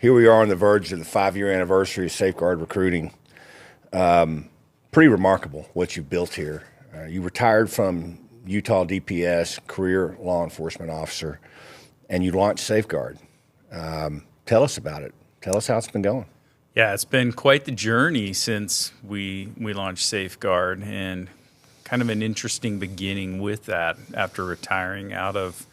Here we are on the verge of the 5-year anniversary of Safeguard Recruiting. Pretty remarkable what you built here. You retired from Utah DPS, career law enforcement officer, and you launched Safeguard. Tell us about it. Tell us how it's been going. Yeah, it's been quite the journey since we launched Safeguard, and kind of an interesting beginning with that. After retiring out of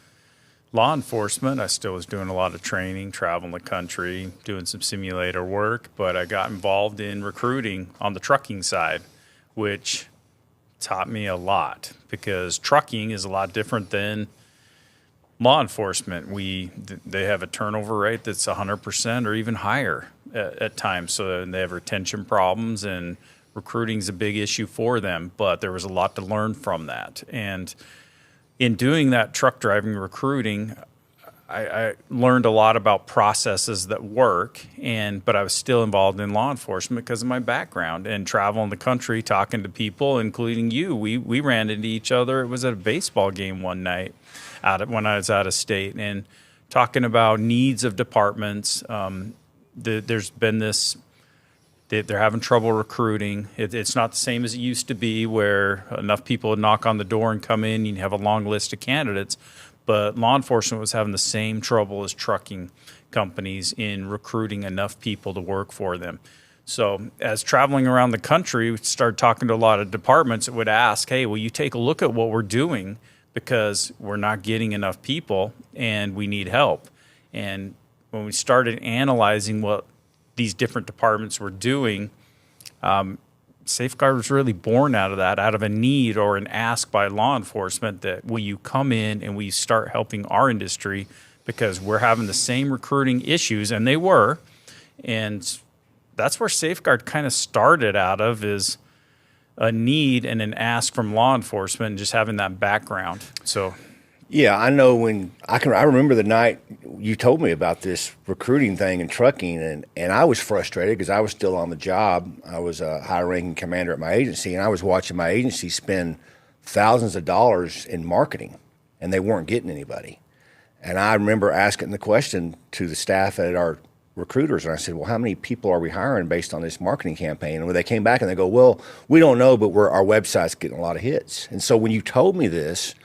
law enforcement, I still was doing a lot of training, traveling the country, doing some simulator work, but I got involved in recruiting on the trucking side, which taught me a lot because trucking is a lot different than law enforcement. They have a turnover rate that's 100% or even higher at times, so they have retention problems, and recruiting is a big issue for them, but there was a lot to learn from that. And in doing that truck driving recruiting, I learned a lot about processes that work, but I was still involved in law enforcement because of my background and traveling the country, talking to people, including you. We ran into each other. It was at a baseball game one night when I was out of state, and talking about needs of departments. There's been this. They're having trouble recruiting. It's not the same as it used to be where enough people would knock on the door and come in. You have a long list of candidates. But law enforcement was having the same trouble as trucking companies in recruiting enough people to work for them. So as traveling around the country, we started talking to a lot of departments that would ask, hey, will you take a look at what we're doing because we're not getting enough people and we need help. And when we started analyzing what these different departments were doing, Safeguard was really born out of that, out of a need or an ask by law enforcement that will you come in and we start helping our industry because we're having the same recruiting issues, and they were. And that's where Safeguard kind of started out of, is a need and an ask from law enforcement and just having that background. So yeah, I know I remember the night you told me about this recruiting thing and trucking, and I was frustrated because I was still on the job. I was a high-ranking commander at my agency, and I was watching my agency spend thousands of dollars in marketing, and they weren't getting anybody. And I remember asking the question to the staff at our recruiters, and I said, well, how many people are we hiring based on this marketing campaign? And when they came back and they go, well, we don't know, but our website's getting a lot of hits. And so when you told me this,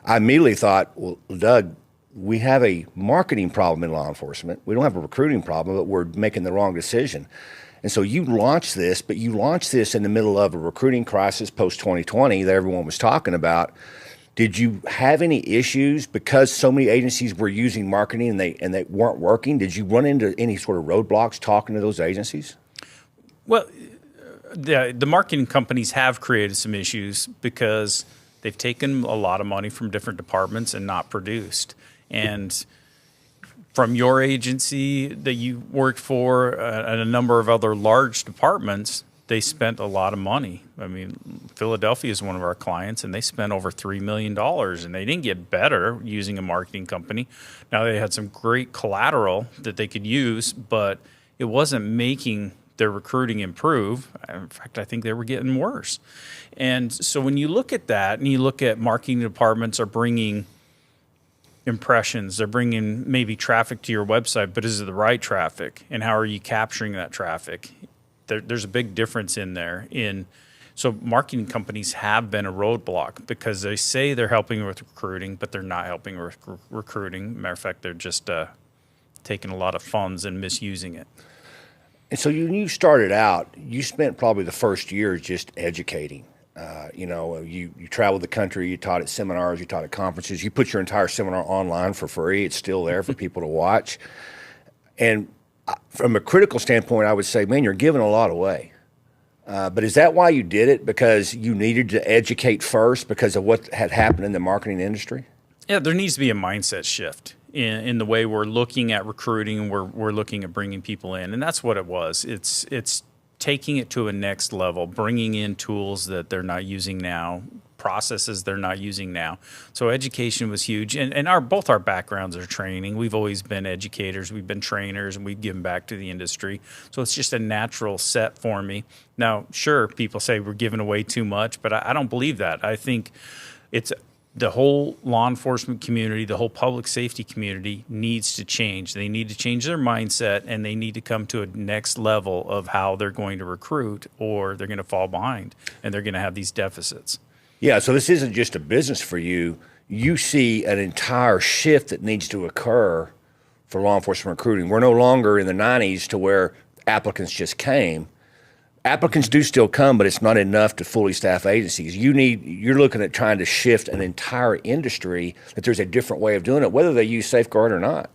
I immediately thought, well, Doug, we have a marketing problem in law enforcement. We don't have a recruiting problem, but we're making the wrong decision. And so you launched this, but you launched this in the middle of a recruiting crisis post-2020 that everyone was talking about. Did you have any issues because so many agencies were using marketing and they weren't working? Did you run into any sort of roadblocks talking to those agencies? Well, the marketing companies have created some issues because they've taken a lot of money from different departments and not produced. And from your agency that you worked for and a number of other large departments, they spent a lot of money. I mean, Philadelphia is one of our clients, and they spent over $3 million, and they didn't get better using a marketing company. Now, they had some great collateral that they could use, but it wasn't making their recruiting improve. In fact, I think they were getting worse. And so when you look at that and you look at marketing departments are bringing impressions, they're bringing maybe traffic to your website, but is it the right traffic? And how are you capturing that traffic? There's a big difference in there. So marketing companies have been a roadblock because they say they're helping with recruiting, but they're not helping with recruiting. Matter of fact, they're just taking a lot of funds and misusing it. And so you started out, you spent probably the first year just educating. You traveled the country, you taught at seminars, you taught at conferences, you put your entire seminar online for free. It's still there for people to watch. And from a critical standpoint, I would say, man, you're giving a lot away. But is that why you did it? Because you needed to educate first because of what had happened in the marketing industry? Yeah, there needs to be a mindset shift in the way we're looking at recruiting and we're looking at bringing people in. And that's what it was. It's taking it to a next level, bringing in tools that they're not using now, processes they're not using now. So education was huge. And both our backgrounds are training. We've always been educators. We've been trainers, and we've given back to the industry. So it's just a natural set for me. Now, sure, people say we're giving away too much, but I don't believe that. I think it's the whole law enforcement community, the whole public safety community needs to change. They need to change their mindset, and they need to come to a next level of how they're going to recruit, or they're going to fall behind and they're going to have these deficits. Yeah, so this isn't just a business for you. You see an entire shift that needs to occur for law enforcement recruiting. We're no longer in the 90s to where applicants just came. Applicants do still come, but it's not enough to fully staff agencies. You're looking at trying to shift an entire industry, that there's a different way of doing it, whether they use Safeguard or not.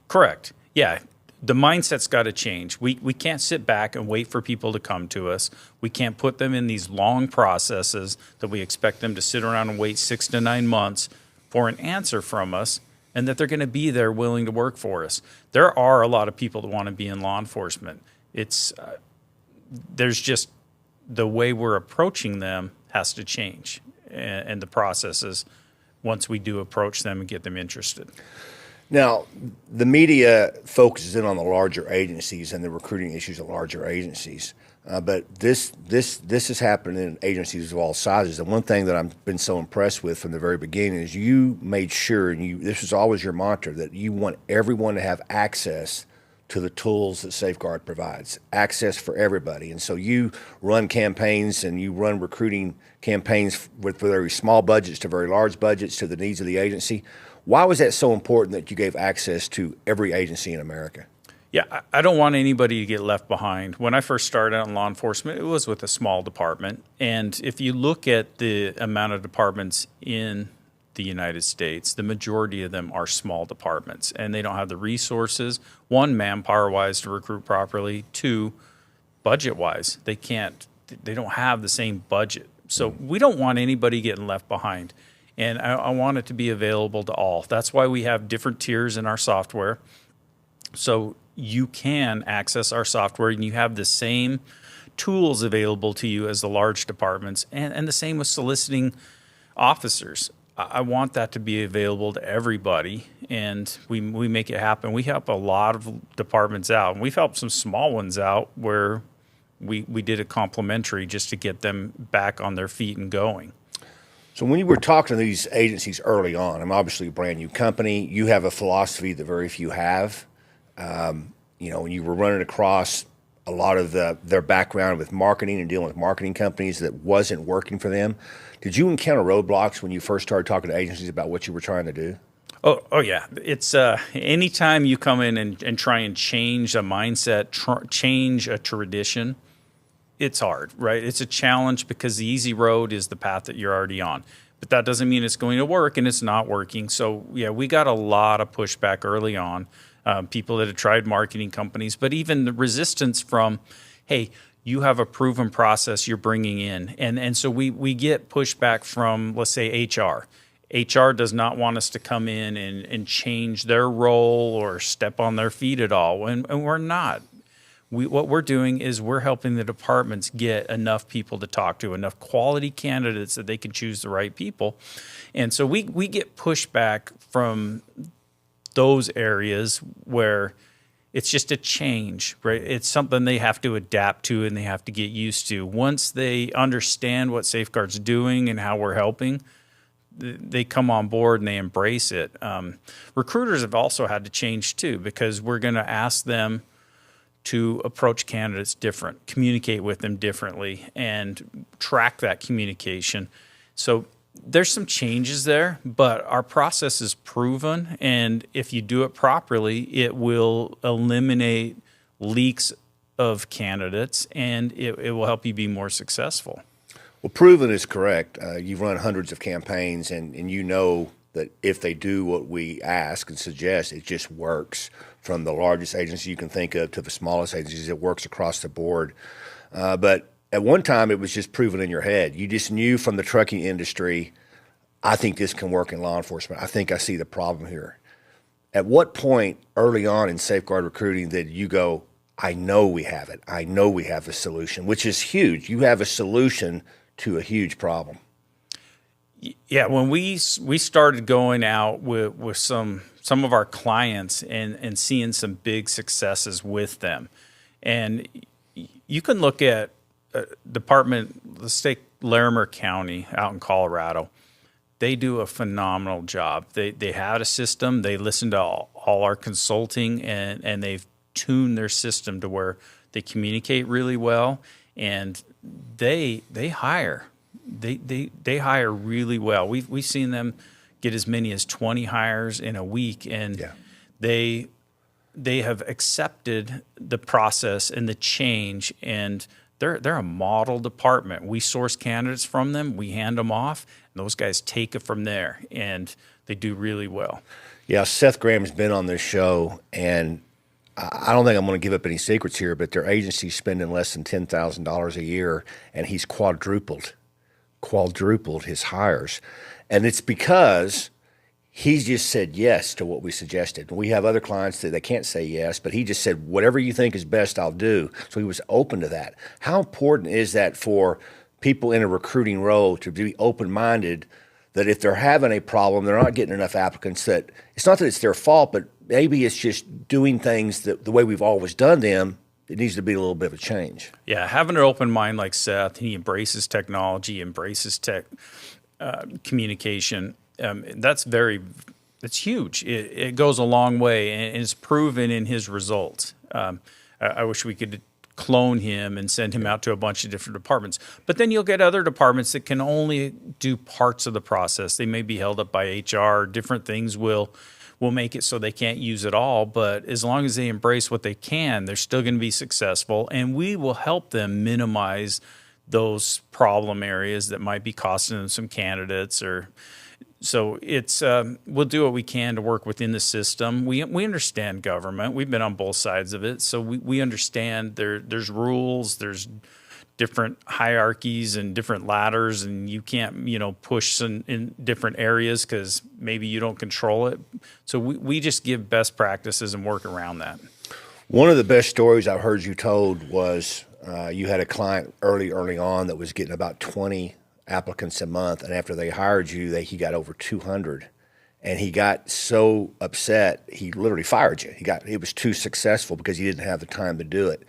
Correct. Yeah. The mindset's got to change. We can't sit back and wait for people to come to us. We can't put them in these long processes that we expect them to sit around and wait 6 to 9 months for an answer from us, and that they're going to be there willing to work for us. There are a lot of people that want to be in law enforcement. There's just the way we're approaching them has to change, and the processes once we do approach them and get them interested. Now, the media focuses in on the larger agencies and the recruiting issues at larger agencies, but this has happened in agencies of all sizes. And one thing that I've been so impressed with from the very beginning is you made sure, and this was always your mantra, that you want everyone to have access to the tools that Safeguard provides, access for everybody. And so you run campaigns and you run recruiting campaigns with very small budgets to very large budgets to the needs of the agency. Why was that so important that you gave access to every agency in America? Yeah, I don't want anybody to get left behind. When I first started out in law enforcement, it was with a small department. And if you look at the amount of departments in the United States, the majority of them are small departments, and they don't have the resources, one, manpower-wise to recruit properly, two, budget-wise. They don't have the same budget. So we don't want anybody getting left behind. And I want it to be available to all. That's why we have different tiers in our software. So you can access our software and you have the same tools available to you as the large departments, and the same with soliciting officers. I want that to be available to everybody, and we make it happen. We help a lot of departments out, and we've helped some small ones out where we did it complimentary just to get them back on their feet and going. So when you were talking to these agencies early on, I'm obviously a brand new company. You have a philosophy that very few have. When you were running across a lot of their background with marketing and dealing with marketing companies that wasn't working for them, did you encounter roadblocks when you first started talking to agencies about what you were trying to do? Oh yeah. It's anytime you come in and try and change a mindset, change a tradition, it's hard, right? It's a challenge because the easy road is the path that you're already on. But that doesn't mean it's going to work, and it's not working. So yeah, we got a lot of pushback early on. People that have tried marketing companies, but even the resistance from, hey, you have a proven process you're bringing in. And so we get pushback from, let's say, HR. HR does not want us to come in and change their role or step on their feet at all, and we're not. What we're doing is we're helping the departments get enough people to talk to, enough quality candidates that they can choose the right people. And so we get pushback from those areas where it's just a change, right? It's something they have to adapt to and they have to get used to. Once they understand what Safeguard's doing and how we're helping, they come on board and they embrace it. Recruiters have also had to change too, because we're going to ask them to approach candidates different, communicate with them differently, and track that communication. So there's some changes there, but our process is proven, and if you do it properly, it will eliminate leaks of candidates, and it will help you be more successful. Well, proven is correct. You've run hundreds of campaigns, and you know that if they do what we ask and suggest, it just works. From the largest agency you can think of to the smallest agencies, it works across the board. But at one time, it was just proven in your head. You just knew from the trucking industry, I think this can work in law enforcement. I think I see the problem here. At what point early on in Safeguard recruiting did you go, I know we have it. I know we have a solution, which is huge. You have a solution to a huge problem. Yeah, when we started going out with some of our clients and seeing some big successes with them, and you can look at department, let's take Larimer County out in Colorado. they do a phenomenal job. They had a system. They listen to all our consulting, and they've tuned their system to where they communicate really well, and they hire. They hire really well. We've seen them get as many as 20 hires in a week, and they have accepted the process and the change, and they're a model department. We source candidates from them, we hand them off, and those guys take it from there, and they do really well. Yeah, Seth Graham's been on this show, and I don't think I'm going to give up any secrets here, but their agency's spending less than $10,000 a year, and he's quadrupled his hires. And it's because he's just said yes to what we suggested. We have other clients that they can't say yes, but he just said, whatever you think is best, I'll do. So he was open to that. How important is that for people in a recruiting role to be open-minded, that if they're having a problem, they're not getting enough applicants, that it's not that it's their fault, but maybe it's just doing things the way we've always done them. It needs to be a little bit of a change. Yeah, having an open mind like Seth, he embraces technology, embraces communication. That's huge. It goes a long way, and it's proven in his results. I wish we could clone him and send him out to a bunch of different departments. But then you'll get other departments that can only do parts of the process. They may be held up by HR. Different things will make it so they can't use it all. But as long as they embrace what they can, they're still going to be successful, and we will help them minimize those problem areas that might be costing them some candidates. So it's we'll do what we can to work within the system. We understand government. We've been on both sides of it, so we understand there's rules, there's different hierarchies and different ladders, and you can't push in different areas because maybe you don't control it. So we just give best practices and work around that. One of the best stories I've heard you told was you had a client early on that was getting about 20 applicants a month, and after they hired you, he got over 200, and he got so upset he literally fired you. It was too successful because he didn't have the time to do it.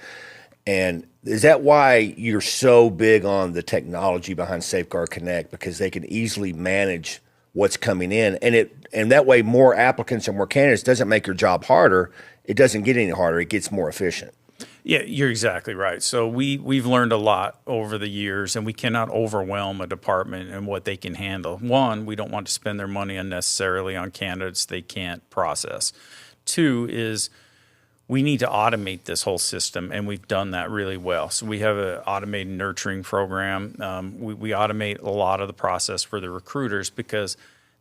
And is that why you're so big on the technology behind Safeguard Connect? Because they can easily manage what's coming in, and that way more applicants and more candidates doesn't make your job harder. It doesn't get any harder. It gets more efficient. Yeah, you're exactly right. So we've learned a lot over the years, and we cannot overwhelm a department and what they can handle. One, we don't want to spend their money unnecessarily on candidates they can't process. Two is we need to automate this whole system, and we've done that really well. So we have an automated nurturing program. We automate a lot of the process for the recruiters because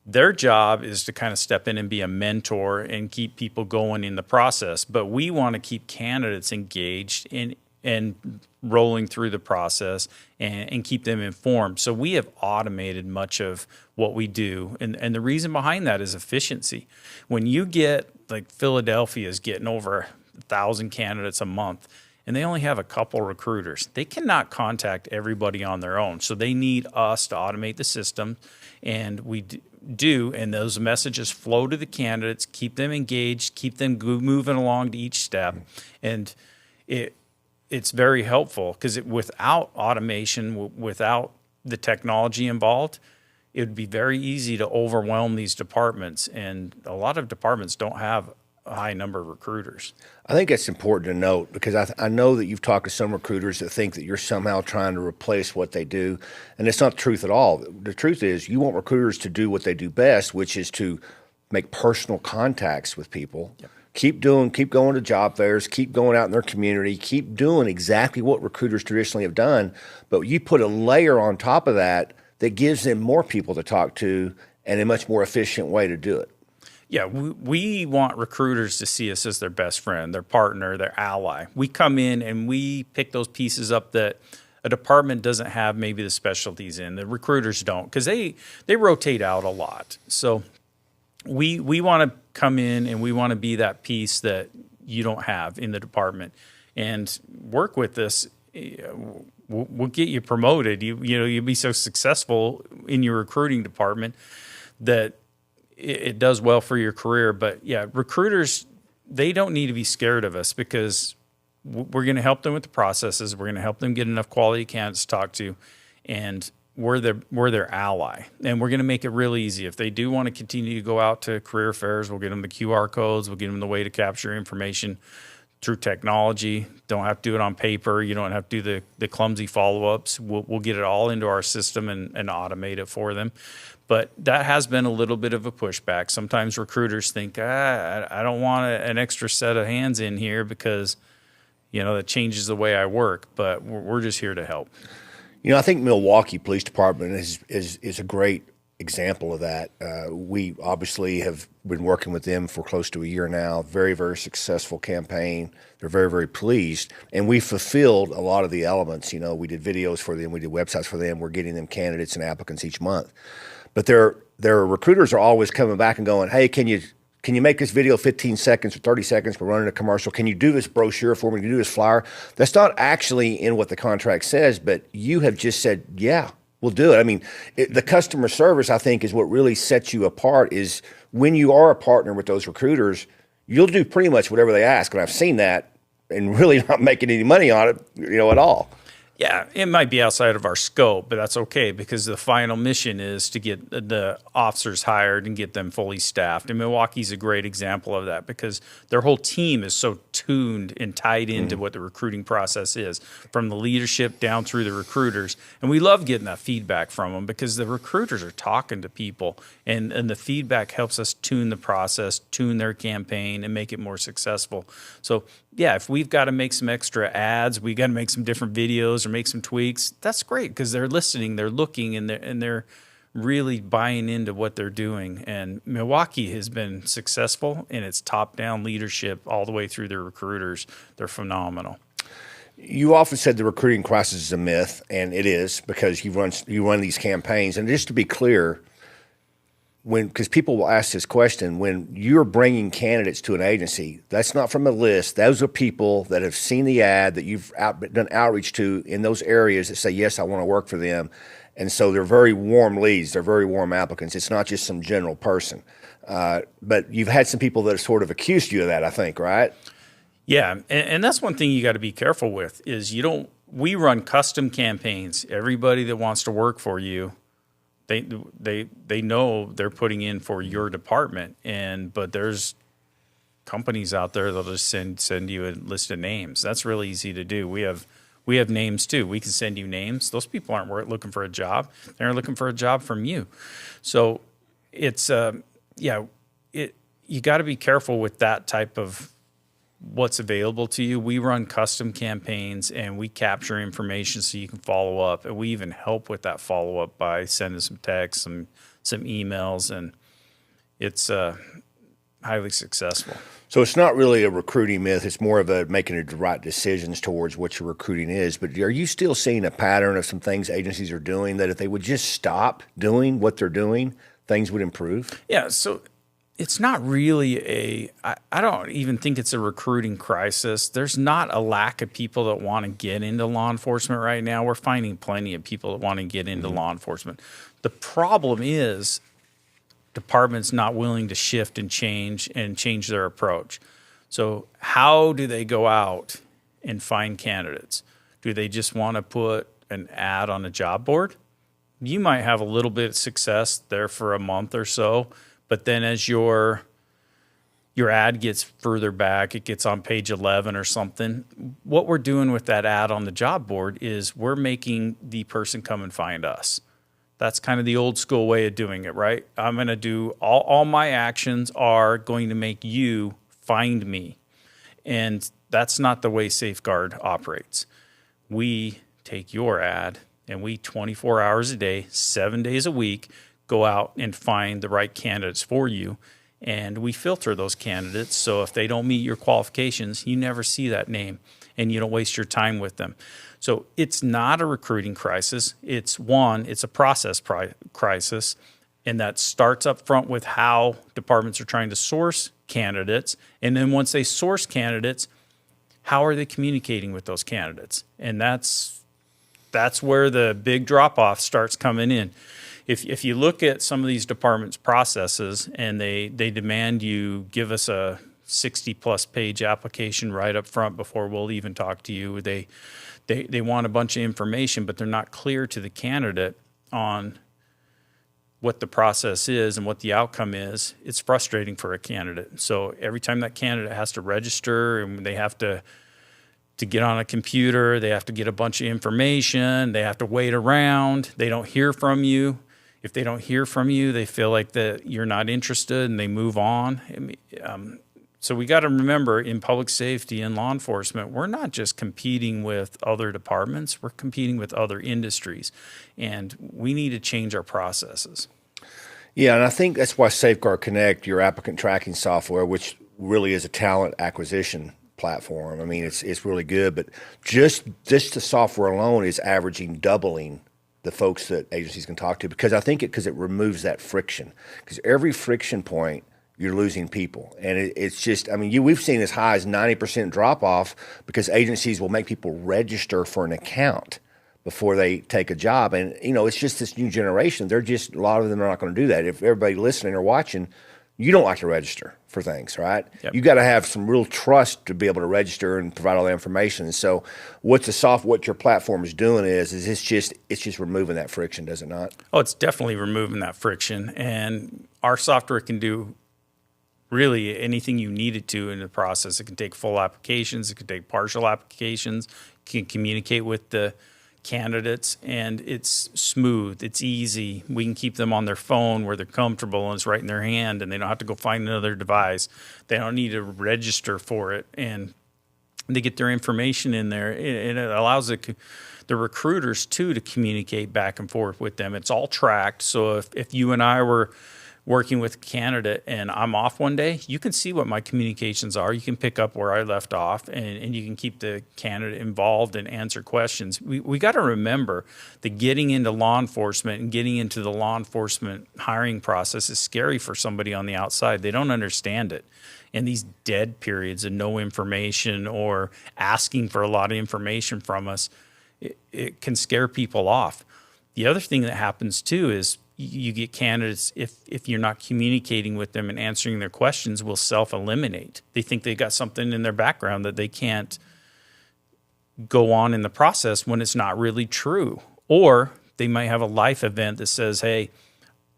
their job is to kind of step in and be a mentor and keep people going in the process. But we want to keep candidates engaged and rolling through the process and keep them informed. So we have automated much of what we do. And the reason behind that is efficiency. When you get, like Philadelphia is getting over 1,000 candidates a month, and they only have a couple recruiters, they cannot contact everybody on their own. So they need us to automate the system, and we do, and those messages flow to the candidates, keep them engaged, keep them moving along to each step. And it's very helpful because without automation, without the technology involved, it would be very easy to overwhelm these departments. And a lot of departments don't have a high number of recruiters. I think that's important to note because I know that you've talked to some recruiters that think that you're somehow trying to replace what they do, and it's not the truth at all. The truth is you want recruiters to do what they do best, which is to make personal contacts with people. Yep. Keep going to job fairs, keep going out in their community, keep doing exactly what recruiters traditionally have done, but you put a layer on top of that gives them more people to talk to and a much more efficient way to do it. Yeah, we want recruiters to see us as their best friend, their partner, their ally. We come in and we pick those pieces up that a department doesn't have maybe the specialties in. The recruiters don't because they rotate out a lot. So we want to come in and we want to be that piece that you don't have in the department and work with us. We'll get you promoted. You'll be so successful in your recruiting department that it does well for your career. But yeah, recruiters, they don't need to be scared of us because we're going to help them with the processes. We're going to help them get enough quality candidates to talk to. And we're their ally, and we're going to make it real easy. If they do want to continue to go out to career fairs, we'll get them the QR codes. We'll get them the way to capture information through technology. Don't have to do it on paper. You don't have to do the clumsy follow-ups. We'll get it all into our system and automate it for them. But that has been a little bit of a pushback. Sometimes recruiters think, I don't want an extra set of hands in here because, that changes the way I work. But we're just here to help. I think Milwaukee Police Department is a great example of that. We obviously have been working with them for close to a year now. Very, very successful campaign. They're very, very pleased. And we fulfilled a lot of the elements. We did videos for them. We did websites for them. We're getting them candidates and applicants each month. But their recruiters are always coming back and going, hey, can you make this video 15 seconds or 30 seconds? We're running a commercial. Can you do this brochure for me? Can you do this flyer? That's not actually in what the contract says, but you have just said, yeah, we'll do it. I mean, the customer service, I think, is what really sets you apart is when you are a partner with those recruiters, you'll do pretty much whatever they ask. And I've seen that and really not making any money on it, at all. Yeah, it might be outside of our scope, but that's okay because the final mission is to get the officers hired and get them fully staffed. And Milwaukee's a great example of that because their whole team is so tuned and tied into what the recruiting process is, from the leadership down through the recruiters. And we love getting that feedback from them because the recruiters are talking to people, and the feedback helps us tune the process, tune their campaign, and make it more successful. So yeah, if we've got to make some extra ads, we got to make some different videos or make some tweaks, that's great because they're listening, they're looking, and they're really buying into what they're doing. And Milwaukee has been successful in its top-down leadership all the way through their recruiters. They're phenomenal. You often said the recruiting crisis is a myth, and it is because you run these campaigns. And just to be clear, because people will ask this question, when you're bringing candidates to an agency, that's not from a list. Those are people that have seen the ad that you've done outreach to in those areas that say, yes, I want to work for them. And so they're very warm leads. They're very warm applicants. It's not just some general person. But you've had some people that have sort of accused you of that, I think, right? Yeah, and that's one thing you got to be careful with is we run custom campaigns. Everybody that wants to work for you, they know they're putting in for your department, but there's companies out there that'll just send you a list of names. That's really easy to do. We have names too. We can send you names. Those people aren't looking for a job. They're looking for a job from you. So it's you got to be careful with that type of what's available to you. We run custom campaigns and we capture information so you can follow up, and we even help with that follow up by sending some texts, some emails, and it's highly successful. So it's not really a recruiting myth. It's more of making the right decisions towards what your recruiting is. But are you still seeing a pattern of some things agencies are doing that if they would just stop doing what they're doing, things would improve? Yeah, so it's not really I don't even think it's a recruiting crisis. There's not a lack of people that want to get into law enforcement right now. We're finding plenty of people that want to get into law enforcement. The problem is departments not willing to shift and change their approach. So how do they go out and find candidates? Do they just want to put an ad on a job board? You might have a little bit of success there for a month or so, but then as your ad gets further back, it gets on page 11 or something, what we're doing with that ad on the job board is we're making the person come and find us. That's kind of the old school way of doing it, right? I'm going to do all my actions are going to make you find me. And that's not the way Safeguard operates. We take your ad and we 24 hours a day, 7 days a week, go out and find the right candidates for you. And we filter those candidates. So if they don't meet your qualifications, you never see that name and you don't waste your time with them. So it's not a recruiting crisis. It's a process crisis. And that starts up front with how departments are trying to source candidates. And then once they source candidates, how are they communicating with those candidates? And that's where the big drop-off starts coming in. If you look at some of these departments' processes and they demand you give us a 60-plus page application right up front before we'll even talk to you, they want a bunch of information, but they're not clear to the candidate on what the process is and what the outcome is, it's frustrating for a candidate. So every time that candidate has to register and they have to get on a computer, they have to get a bunch of information, they have to wait around, they don't hear from you. If they don't hear from you, they feel like that you're not interested and they move on. So we got to remember, in public safety and law enforcement, we're not just competing with other departments, we're competing with other industries. And we need to change our processes. Yeah, and I think that's why Safeguard Connect, your applicant tracking software, which really is a talent acquisition platform. I mean, it's really good, but just the software alone is averaging doubling the folks that agencies can talk to, because I think because it removes that friction. Because every friction point, you're losing people. And it's just, I mean, we've seen as high as 90% drop off because agencies will make people register for an account before they take a job. And, you know, it's just this new generation. They're just, a lot of them are not going to do that. If everybody listening or watching, you don't like to register for things, right? Yep. You got to have some real trust to be able to register and provide all that information. And so what your platform is doing is it's just removing that friction, does it not? Oh, it's definitely removing that friction. And our software can do really anything you need it to in the process. It can take full applications, it can take partial applications, it can communicate with the candidates, and it's smooth, it's easy. We can keep them on their phone where they're comfortable and it's right in their hand, and they don't have to go find another device. They don't need to register for it, and they get their information in there. And it allows the recruiters too to communicate back and forth with them. It's all tracked. So if you and I were working with a candidate and I'm off one day, you can see what my communications are. You can pick up where I left off, and you can keep the candidate involved and answer questions. We got to remember that getting into law enforcement and getting into the law enforcement hiring process is scary for somebody on the outside. They don't understand it. And these dead periods of no information or asking for a lot of information from us, it can scare people off. The other thing that happens too is you get candidates, if you're not communicating with them and answering their questions, will self-eliminate. They think they got something in their background that they can't go on in the process when it's not really true. Or they might have a life event that says, hey,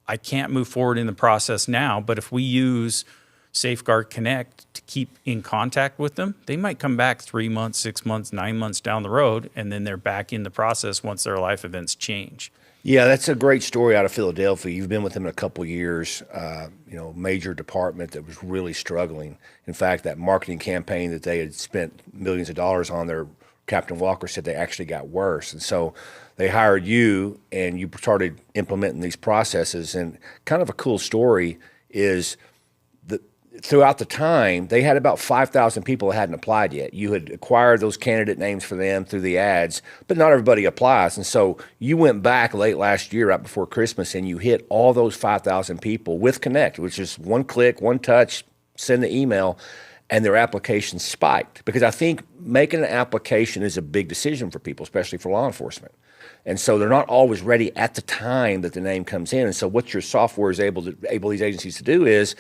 I can't move forward in the process now, but if we use Safeguard Connect to keep in contact with them, they might come back 3 months, 6 months, 9 months down the road, and then they're back in the process once their life events change. Yeah, that's a great story out of Philadelphia. You've been with them in a couple of years, major department that was really struggling. In fact, that marketing campaign that they had spent millions of dollars on there, Captain Walker said they actually got worse. And so they hired you, and you started implementing these processes. And kind of a cool story is throughout the time, they had about 5,000 people that hadn't applied yet. You had acquired those candidate names for them through the ads, but not everybody applies. And so you went back late last year, right before Christmas, and you hit all those 5,000 people with Connect, which is one click, one touch, send the email, and their applications spiked. Because I think making an application is a big decision for people, especially for law enforcement. And so they're not always ready at the time that the name comes in. And so what your software is able these agencies to do is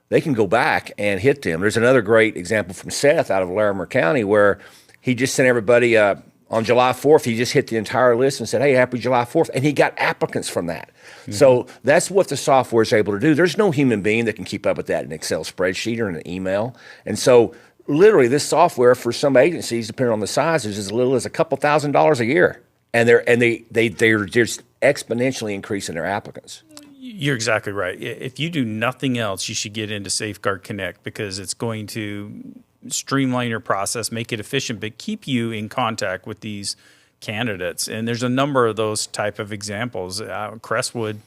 they can go back and hit them. There's another great example from Seth out of Larimer County where he just sent everybody on July 4th, he just hit the entire list and said, hey, happy July 4th. And he got applicants from that. Mm-hmm. So that's what the software is able to do. There's no human being that can keep up with that in an Excel spreadsheet or in an email. And so literally this software for some agencies, depending on the size, is as little as a couple $1,000s a year. And they're just exponentially increasing their applicants. You're exactly right. If you do nothing else, you should get into Safeguard Connect because it's going to streamline your process, make it efficient, but keep you in contact with these candidates. And there's a number of those type of examples. Crestwood,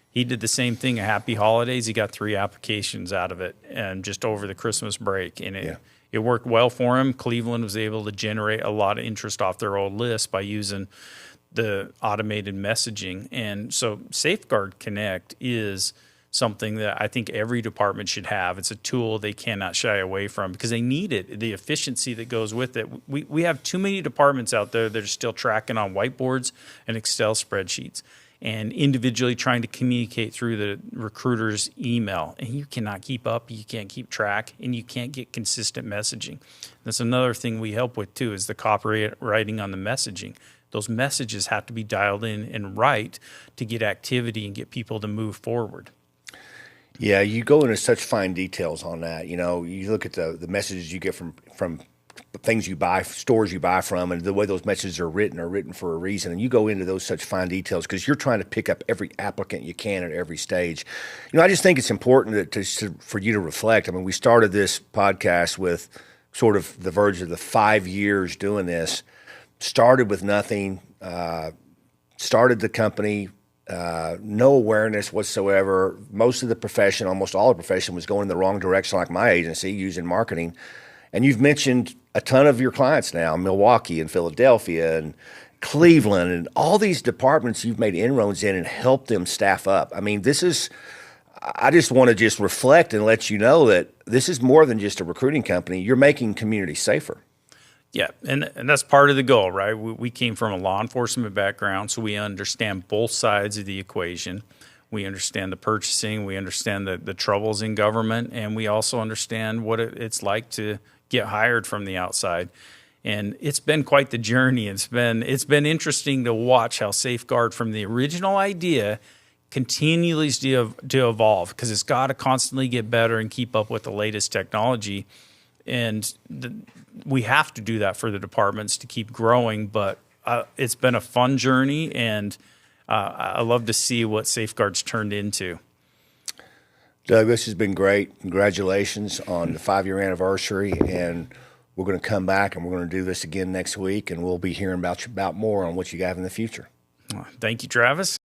he did the same thing. Happy Holidays. He got 3 applications out of it, and just over the Christmas break, and it worked well for him. Cleveland was able to generate a lot of interest off their old list by using the automated messaging. And so Safeguard Connect is something that I think every department should have. It's a tool they cannot shy away from because they need it, the efficiency that goes with it. We have too many departments out there that are still tracking on whiteboards and Excel spreadsheets. and individually trying to communicate through the recruiter's email. And you cannot keep up, you can't keep track, and you can't get consistent messaging. That's another thing we help with too, is the copywriting on the messaging. Those messages have to be dialed in and right to get activity and get people to move forward. Yeah, you go into such fine details on that. You look at the messages you get from things you buy, stores you buy from, and the way those messages are written for a reason. And you go into those such fine details because you're trying to pick up every applicant you can at every stage. I just think it's important for you to reflect. I mean, we started this podcast with sort of the verge of the 5 years doing this. Started with nothing, started the company, no awareness whatsoever. Most of the profession, almost all the profession, was going in the wrong direction, like my agency, using marketing. And you've mentioned a ton of your clients now, Milwaukee and Philadelphia and Cleveland, and all these departments you've made inroads in and helped them staff up. I mean, I just want to just reflect and let you know that this is more than just a recruiting company. You're making communities safer. Yeah, and that's part of the goal, right? We came from a law enforcement background, so we understand both sides of the equation. We understand the purchasing, we understand the troubles in government, and we also understand what it's like to get hired from the outside. And it's been quite the journey. It's been interesting to watch how Safeguard, from the original idea, continues to evolve, because it's got to constantly get better and keep up with the latest technology. And we have to do that for the departments to keep growing. But it's been a fun journey, and I love to see what Safeguard's turned into. Doug, this has been great. Congratulations on the 5-year anniversary. And we're going to come back and we're going to do this again next week, and we'll be hearing about more on what you have in the future. Thank you, Travis.